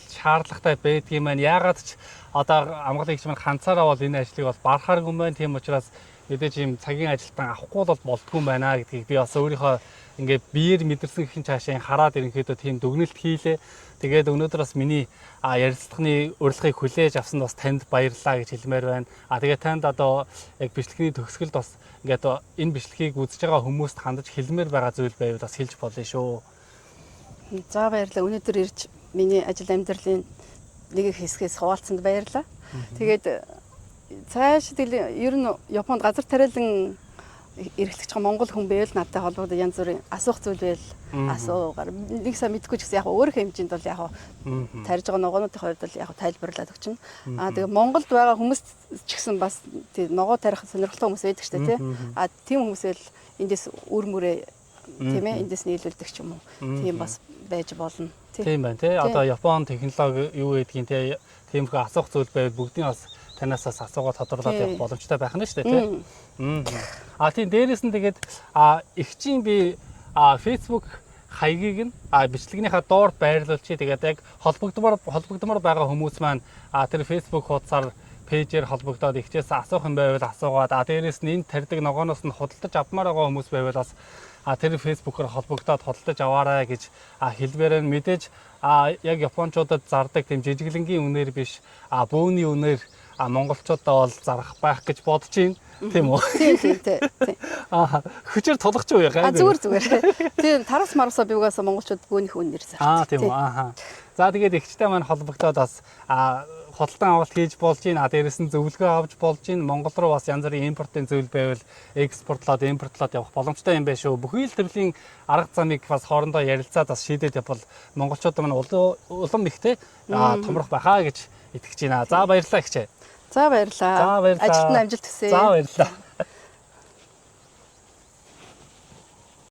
шаардлагатай байдгийм маань яагаад ч одоо амгалан ихч маань ганцаараа бол энэ ажлыг бол барахааргүй юм байна. Тийм учраас мэдээж ийм цагийн ажилтан авахгүй бол болдгүй юм байна гэдгийг би бас өөрийнхөө ингээд биеэр мэдэрсэн гэх цаашаа хараад ерөнхийдөө тийм дүгнэлт хийлээ. Тэгээд өнөөдөр бас миний ярилцлагын урилгыг хүлээж авсанд бас танд баярлалаа гэж хэлмээр байна. Тэгээд танд одоо яг бичлэгийн төгсгөлд бас ингээд энэ бичлэгийг үзэж байгаа хүмүүст хандаж хэлмээр байгаа зүйл байвал бас хэлж болно шүү. За баярлалаа. Өнөөдөр ирж миний ажил амьдралын нэг хэсгээс хуваалцсанд баярлалаа. Тэгээд цааш тэгэл ер нь Японд газар тариалан эрхлэгч Монгол хүн байвал надтай холбогдож янз бүрийн асуух зүйл байл асуугаар нэг сайн мэдгүй ч гэсэн яг өөрийнхөө хэмжээнд бол яг тарьж байгаа ногоонуудын хувьд бол яг тайлбарлаад өгч нь. Тэгээ Монголд байгаа хүмүүс ч гэсэн бас тийм ногоо тарих сонирхолтой хүмүүс байдаг шүү дээ тий. Тийм хүмүүс л эндээс үр мөрөө тийм ээ эндээс нийлүүлдэг ч юм уу. Тийм бас байж болно. Тийм байна тий. Одоо Япон технологи юу гэдгийг тий тиймэрхүү асуух зүйл байвал бүгдийн бас танаас асуугаад тодорлоод явах боломжтой байх нь шүү дээ тий. Тийм дээрээс нь тэгээд ихчийн би Facebook хаягийг нь бичлэгнийхаа доор байрлуулчих. Тэгээд яг холбогдмоор байгаа хүмүүс маань тэр Facebook хуудасаар пэйжээр холбогдоод ихчээс асуух юм байвал асуугаад дээрээс нь энэ тарьдаг ногооноос нь худалдаж авмаар байгаа хүмүүс байвал бас тэр Facebook-оор холбогдоод худалдаж аваарай гэж хэлбэрээр мэдээж яг японочдод зардаг тийм жижиглэнгийн үнээр биш бөөний үнээр монголчуудаа бол зарах байх гэж бодож байна. Тийм үү? Тийм. Хүчээр тулах ч үе гайгүй. Зүгээр. Тийм тараас марусаа бивгаас монголчууд бөөнийх үнээр зардаг. Тийм үү? За тэгээд ихчтэй маань холбогдоод бас худалдан авалт хийж болж байна. Дээрээс нь зөвлөгөө авч болж байна. Монгол руу бас янз бүрийн импортын зүйл байвал экспортлоод явах боломжтой юм байна шүү. Бүхий л төрлийн арга замыг бас хоорондоо ярилцаад бас шийдээд явбал монголчууд маань улам ихтэй томрох байхаа гэж итгэж байна. За баярлалаа ихчээ. За баярлалаа. Ажилд нь амжилт хүсье. За баярлалаа.